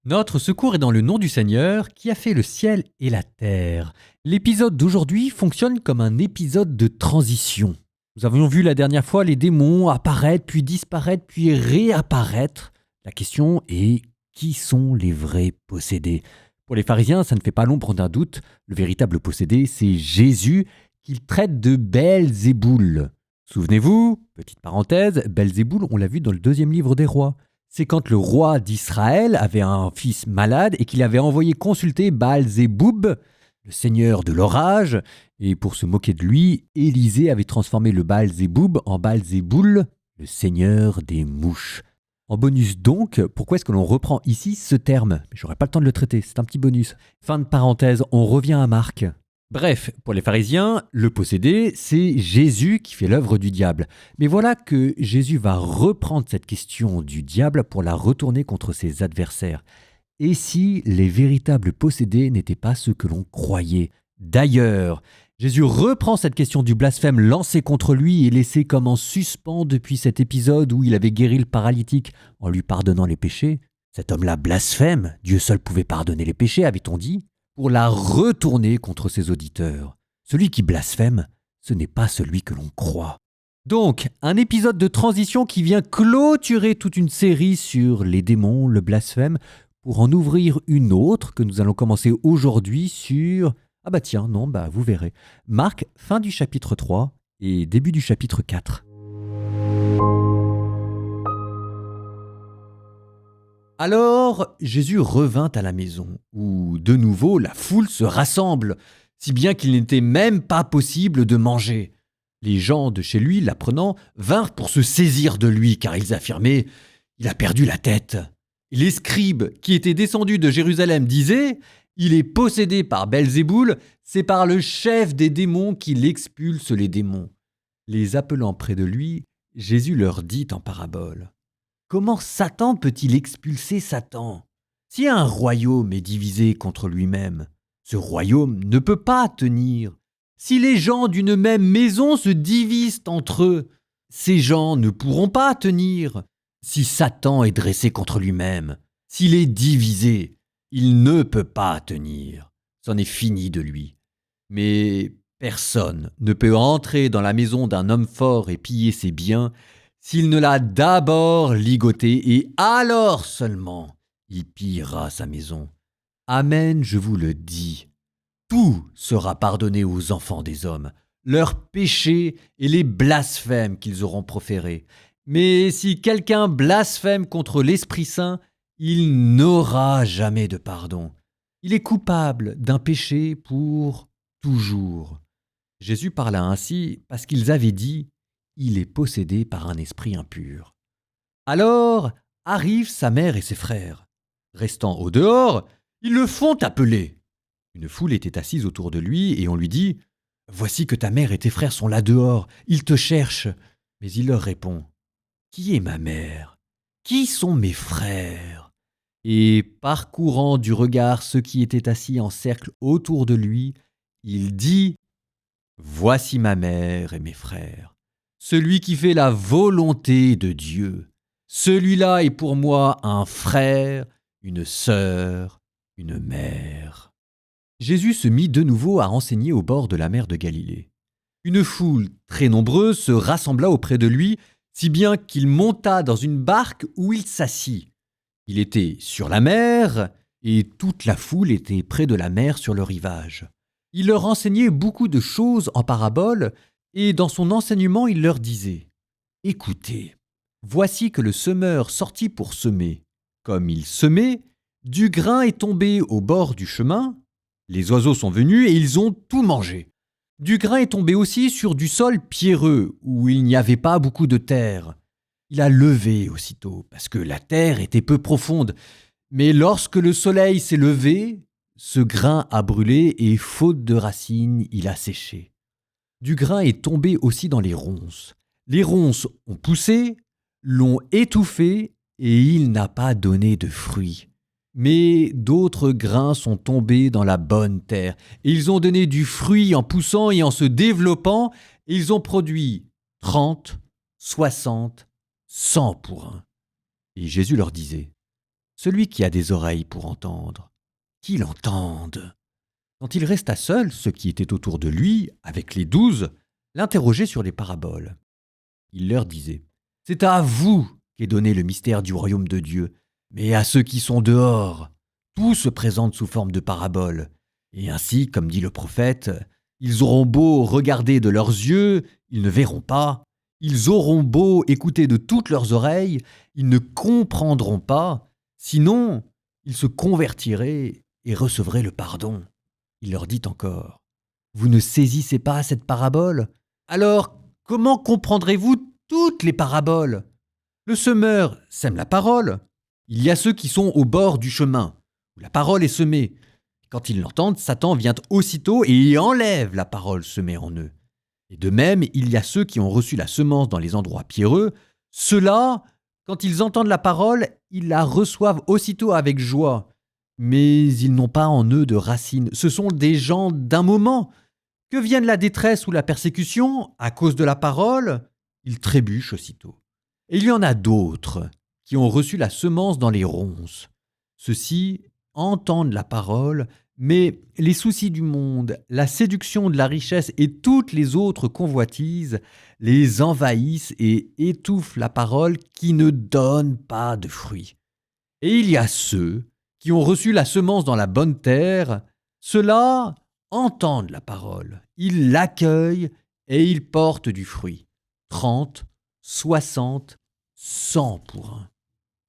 Notre secours est dans le nom du Seigneur qui a fait le ciel et la terre. L'épisode d'aujourd'hui fonctionne comme un épisode de transition. Nous avions vu la dernière fois les démons apparaître, puis disparaître, puis réapparaître. La question est, qui sont les vrais possédés ? Pour les pharisiens, ça ne fait pas l'ombre d'un doute. Le véritable possédé, c'est Jésus qu'ils traitent de Belzéboul. Souvenez-vous, petite parenthèse, Belzéboul, on l'a vu dans le 2e livre des rois. C'est quand le roi d'Israël avait un fils malade et qu'il avait envoyé consulter Baal-Zéboub, le seigneur de l'orage. Et pour se moquer de lui, Élisée avait transformé le Baal-Zéboub en Baal-Zéboul, le seigneur des mouches. En bonus donc, pourquoi est-ce que l'on reprend ici ce terme ? J'aurais pas le temps de le traiter, c'est un petit bonus. Fin de parenthèse, on revient à Marc. Bref, pour les pharisiens, le possédé, c'est Jésus qui fait l'œuvre du diable. Mais voilà que Jésus va reprendre cette question du diable pour la retourner contre ses adversaires. Et si les véritables possédés n'étaient pas ceux que l'on croyait ? D'ailleurs, Jésus reprend cette question du blasphème lancé contre lui et laissé comme en suspens depuis cet épisode où il avait guéri le paralytique en lui pardonnant les péchés. Cet homme-là blasphème, Dieu seul pouvait pardonner les péchés, avait-on dit ? Pour la retourner contre ses auditeurs. Celui qui blasphème, ce n'est pas celui que l'on croit. Donc, un épisode de transition qui vient clôturer toute une série sur les démons, le blasphème, pour en ouvrir une autre que nous allons commencer aujourd'hui sur... vous verrez. Marc, fin du chapitre 3 et début du chapitre 4. Alors, Jésus revint à la maison, où de nouveau la foule se rassemble, si bien qu'il n'était même pas possible de manger. Les gens de chez lui, l'apprenant, vinrent pour se saisir de lui, car ils affirmaient « Il a perdu la tête ». Les scribes qui étaient descendus de Jérusalem disaient « Il est possédé par Belzéboul, c'est par le chef des démons qu'il expulse les démons ». Les appelant près de lui, Jésus leur dit en parabole « Comment Satan peut-il expulser Satan ? Si un royaume est divisé contre lui-même, ce royaume ne peut pas tenir. Si les gens d'une même maison se divisent entre eux, ces gens ne pourront pas tenir. Si Satan est dressé contre lui-même, s'il est divisé, il ne peut pas tenir. C'en est fini de lui. Mais personne ne peut entrer dans la maison d'un homme fort et piller ses biens s'il ne l'a d'abord ligoté, et alors seulement il pillera sa maison. Amen, je vous le dis. Tout sera pardonné aux enfants des hommes, leurs péchés et les blasphèmes qu'ils auront proférés. Mais si quelqu'un blasphème contre l'Esprit Saint, il n'aura jamais de pardon. Il est coupable d'un péché pour toujours. Jésus parla ainsi parce qu'ils avaient dit « Il est possédé par un esprit impur ». Alors arrivent sa mère et ses frères. Restant au dehors, ils le font appeler. Une foule était assise autour de lui et on lui dit « Voici que ta mère et tes frères sont là dehors, ils te cherchent. » Mais il leur répond « Qui est ma mère ? Qui sont mes frères ?» Et parcourant du regard ceux qui étaient assis en cercle autour de lui, il dit « Voici ma mère et mes frères. Celui qui fait la volonté de Dieu, celui-là est pour moi un frère, une sœur, une mère. » Jésus se mit de nouveau à enseigner au bord de la mer de Galilée. Une foule très nombreuse se rassembla auprès de lui, si bien qu'il monta dans une barque où il s'assit. Il était sur la mer, et toute la foule était près de la mer sur le rivage. Il leur enseignait beaucoup de choses en paraboles, et dans son enseignement il leur disait « Écoutez, voici que le semeur sortit pour semer. Comme il semait, du grain est tombé au bord du chemin. Les oiseaux sont venus et ils ont tout mangé. Du grain est tombé aussi sur du sol pierreux, où il n'y avait pas beaucoup de terre. Il a levé aussitôt, parce que la terre était peu profonde. Mais lorsque le soleil s'est levé, ce grain a brûlé et, faute de racines, il a séché. Du grain est tombé aussi dans les ronces. Les ronces ont poussé, l'ont étouffé, et il n'a pas donné de fruits. Mais d'autres grains sont tombés dans la bonne terre, et ils ont donné du fruit en poussant et en se développant, et ils ont produit 30, 60, 100 pour un. Et Jésus leur disait, Celui qui a des oreilles pour entendre, qu'il entende. » Quand il resta seul, ceux qui étaient autour de lui, avec les 12, l'interrogeaient sur les paraboles. Il leur disait : « C'est à vous qu'est donné le mystère du royaume de Dieu, mais à ceux qui sont dehors, tout se présente sous forme de paraboles. Et ainsi, comme dit le prophète, ils auront beau regarder de leurs yeux, ils ne verront pas. Ils auront beau écouter de toutes leurs oreilles, ils ne comprendront pas. Sinon, ils se convertiraient et recevraient le pardon. » Il leur dit encore : « Vous ne saisissez pas cette parabole ? Alors, comment comprendrez-vous toutes les paraboles ? Le semeur sème la parole. Il y a ceux qui sont au bord du chemin, où la parole est semée. Quand ils l'entendent, Satan vient aussitôt et enlève la parole semée en eux. Et de même, il y a ceux qui ont reçu la semence dans les endroits pierreux. Ceux-là, quand ils entendent la parole, ils la reçoivent aussitôt avec joie. Mais ils n'ont pas en eux de racines. Ce sont des gens d'un moment. Que vienne la détresse ou la persécution, à cause de la parole, ils trébuchent aussitôt. Et il y en a d'autres qui ont reçu la semence dans les ronces. Ceux-ci entendent la parole, mais les soucis du monde, la séduction de la richesse et toutes les autres convoitises les envahissent et étouffent la parole qui ne donne pas de fruits. Et il y a ceux qui ont reçu la semence dans la bonne terre. Ceux-là entendent la parole, ils l'accueillent et ils portent du fruit. 30, 60, 100 pour un.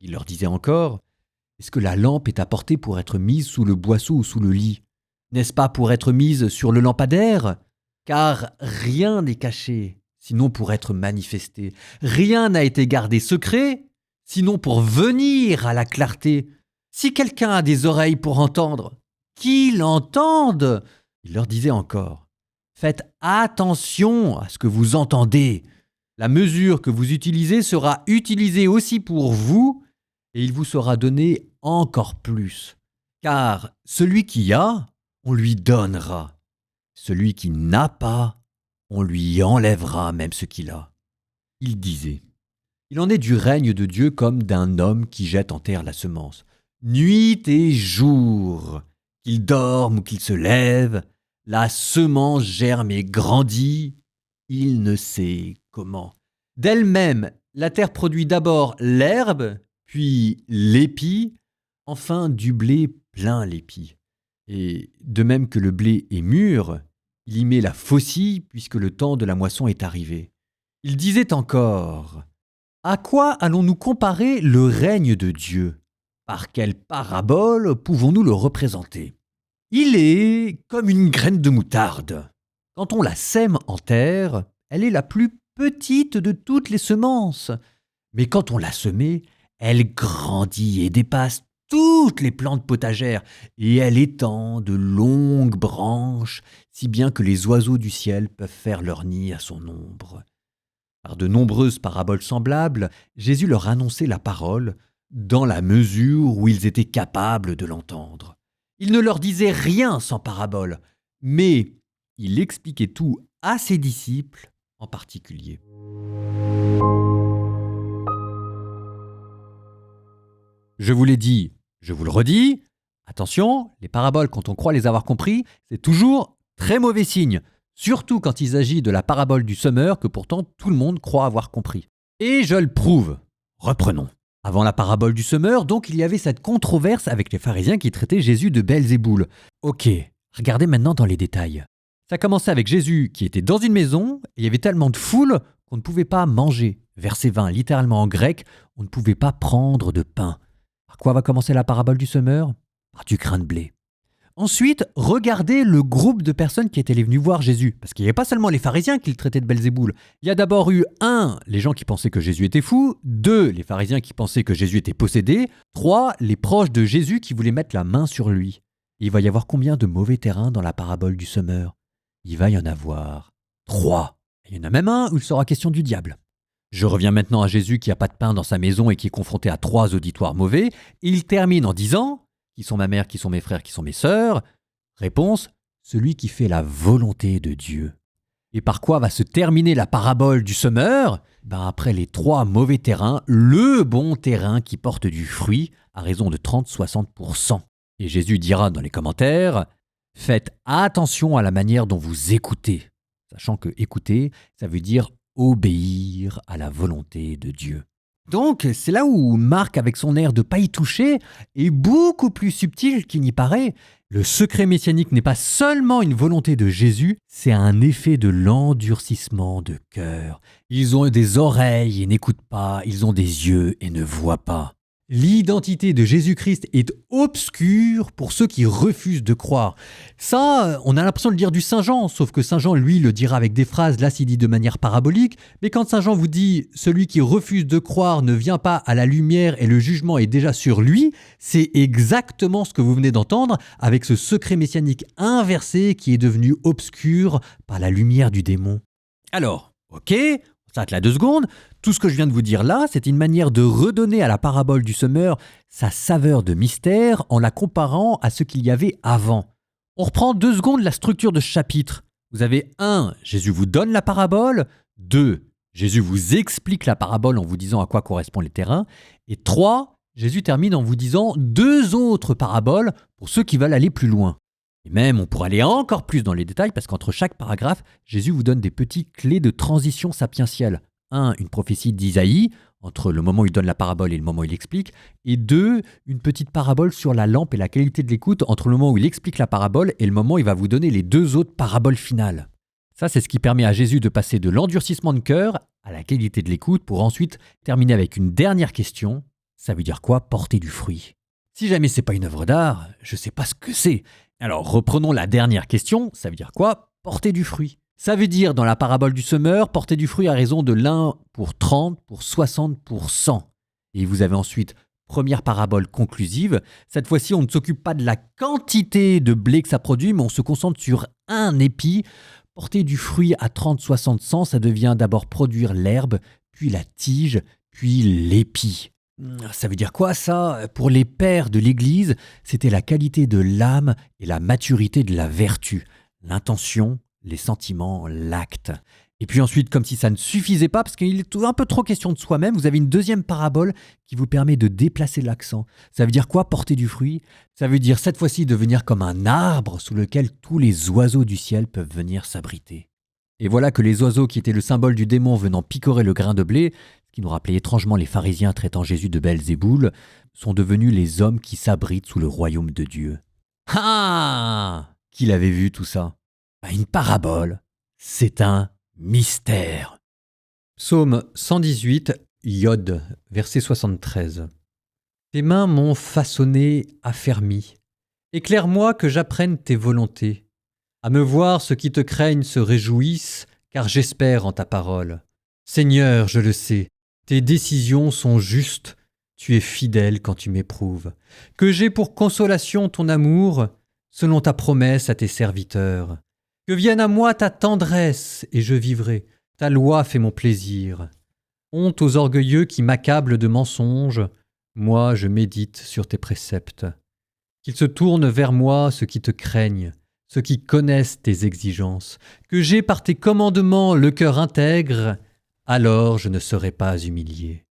Il leur disait encore : « Est-ce que la lampe est apportée pour être mise sous le boisseau ou sous le lit ? N'est-ce pas pour être mise sur le lampadaire ? Car rien n'est caché, sinon pour être manifesté. Rien n'a été gardé secret, sinon pour venir à la clarté. Si quelqu'un a des oreilles pour entendre, qu'il entende !» Il leur disait encore : « Faites attention à ce que vous entendez. La mesure que vous utilisez sera utilisée aussi pour vous, et il vous sera donné encore plus. Car celui qui a, on lui donnera. Celui qui n'a pas, on lui enlèvera même ce qu'il a. » Il disait : « Il en est du règne de Dieu comme d'un homme qui jette en terre la semence. Nuit et jour, qu'il dorme ou qu'il se lève, la semence germe et grandit, il ne sait comment. D'elle-même, la terre produit d'abord l'herbe, puis l'épi, enfin du blé plein l'épi. Et de même que le blé est mûr, il y met la faucille puisque le temps de la moisson est arrivé. » Il disait encore : « À quoi allons-nous comparer le règne de Dieu ? Par quelle parabole pouvons-nous le représenter ? Il est comme une graine de moutarde. Quand on la sème en terre, elle est la plus petite de toutes les semences. Mais quand on l'a semée, elle grandit et dépasse toutes les plantes potagères, et elle étend de longues branches, si bien que les oiseaux du ciel peuvent faire leur nid à son ombre. » Par de nombreuses paraboles semblables, Jésus leur annonçait la parole, dans la mesure où ils étaient capables de l'entendre. Il ne leur disait rien sans parabole, mais il expliquait tout à ses disciples en particulier. Je vous l'ai dit, je vous le redis, attention, les paraboles, quand on croit les avoir compris, c'est toujours très mauvais signe, surtout quand il s'agit de la parabole du semeur que pourtant tout le monde croit avoir compris. Et je le prouve. Reprenons. Avant la parabole du semeur, donc, il y avait cette controverse avec les pharisiens qui traitaient Jésus de Belzéboul. Ok, regardez maintenant dans les détails. Ça commençait avec Jésus qui était dans une maison, et il y avait tellement de foule qu'on ne pouvait pas manger. Verset 20, littéralement en grec, on ne pouvait pas prendre de pain. Par quoi va commencer la parabole du semeur ? Par du grain de blé. Ensuite, regardez le groupe de personnes qui étaient venues voir Jésus. Parce qu'il n'y avait pas seulement les pharisiens qui le traitaient de Belzéboul. Il y a d'abord eu 1, les gens qui pensaient que Jésus était fou. 2, les pharisiens qui pensaient que Jésus était possédé. 3, les proches de Jésus qui voulaient mettre la main sur lui. Et il va y avoir combien de mauvais terrains dans la parabole du semeur ? Il va y en avoir 3. Il y en a même un où il sera question du diable. Je reviens maintenant à Jésus qui n'a pas de pain dans sa maison et qui est confronté à 3 auditoires mauvais. Et il termine en disant : qui sont ma mère, qui sont mes frères, qui sont mes sœurs ? Réponse : celui qui fait la volonté de Dieu. Et par quoi va se terminer la parabole du semeur ? Après les 3 mauvais terrains, le bon terrain qui porte du fruit à raison de 30-60%. Et Jésus dira dans les commentaires, faites attention à la manière dont vous écoutez, sachant que écouter, ça veut dire obéir à la volonté de Dieu. Donc, c'est là où Marc, avec son air de pas y toucher, est beaucoup plus subtil qu'il n'y paraît. Le secret messianique n'est pas seulement une volonté de Jésus, c'est un effet de l'endurcissement de cœur. Ils ont des oreilles et n'écoutent pas, ils ont des yeux et ne voient pas. L'identité de Jésus-Christ est obscure pour ceux qui refusent de croire. Ça, on a l'impression de le dire du Saint Jean, sauf que Saint Jean, lui, le dira avec des phrases, là, c'est dit de manière parabolique. Mais quand Saint Jean vous dit « celui qui refuse de croire ne vient pas à la lumière et le jugement est déjà sur lui », c'est exactement ce que vous venez d'entendre avec ce secret messianique inversé qui est devenu obscur par la lumière du démon. Alors, ok, on s'arrête là 2 secondes. Tout ce que je viens de vous dire là, c'est une manière de redonner à la parabole du semeur sa saveur de mystère en la comparant à ce qu'il y avait avant. On reprend 2 secondes la structure de ce chapitre. Vous avez 1, Jésus vous donne la parabole. 2, Jésus vous explique la parabole en vous disant à quoi correspondent les terrains. Et 3, Jésus termine en vous disant 2 autres paraboles pour ceux qui veulent aller plus loin. Et même, on pourrait aller encore plus dans les détails parce qu'entre chaque paragraphe, Jésus vous donne des petites clés de transition sapientielle. 1, une prophétie d'Isaïe, entre le moment où il donne la parabole et le moment où il explique. Et 2, une petite parabole sur la lampe et la qualité de l'écoute entre le moment où il explique la parabole et le moment où il va vous donner les 2 autres paraboles finales. Ça, c'est ce qui permet à Jésus de passer de l'endurcissement de cœur à la qualité de l'écoute pour ensuite terminer avec une dernière question. Ça veut dire quoi, porter du fruit? Si jamais c'est pas une œuvre d'art, je sais pas ce que c'est. Alors reprenons la dernière question, ça veut dire quoi, porter du fruit? Ça veut dire, dans la parabole du semeur, porter du fruit à raison de l'1 pour 30 pour 60%. Et vous avez ensuite, première parabole conclusive. Cette fois-ci, on ne s'occupe pas de la quantité de blé que ça produit, mais on se concentre sur un épi. Porter du fruit à 30, 60, 100, ça devient d'abord produire l'herbe, puis la tige, puis l'épi. Ça veut dire quoi ça? Pour les pères de l'Église, c'était la qualité de l'âme et la maturité de la vertu. L'intention, les sentiments, l'acte. Et puis ensuite, comme si ça ne suffisait pas, parce qu'il est un peu trop question de soi-même, vous avez une deuxième parabole qui vous permet de déplacer l'accent. Ça veut dire quoi, porter du fruit? Ça veut dire cette fois-ci devenir comme un arbre sous lequel tous les oiseaux du ciel peuvent venir s'abriter. Et voilà que les oiseaux qui étaient le symbole du démon venant picorer le grain de blé, ce qui nous rappelait étrangement les pharisiens traitant Jésus de Belzéboul, sont devenus les hommes qui s'abritent sous le royaume de Dieu. Ah! Qui l'avait vu tout ça? Une parabole, c'est un mystère. Psaume 118, Yod, verset 73. Tes mains m'ont façonné, affermi. Éclaire-moi que j'apprenne tes volontés. À me voir ceux qui te craignent se réjouissent, car j'espère en ta parole. Seigneur, je le sais, tes décisions sont justes, tu es fidèle quand tu m'éprouves. Que j'ai pour consolation ton amour, selon ta promesse à tes serviteurs. Que vienne à moi ta tendresse, et je vivrai. Ta loi fait mon plaisir. Honte aux orgueilleux qui m'accablent de mensonges. Moi, je médite sur tes préceptes. Qu'ils se tournent vers moi ceux qui te craignent, ceux qui connaissent tes exigences. Que j'ai par tes commandements le cœur intègre, alors je ne serai pas humilié.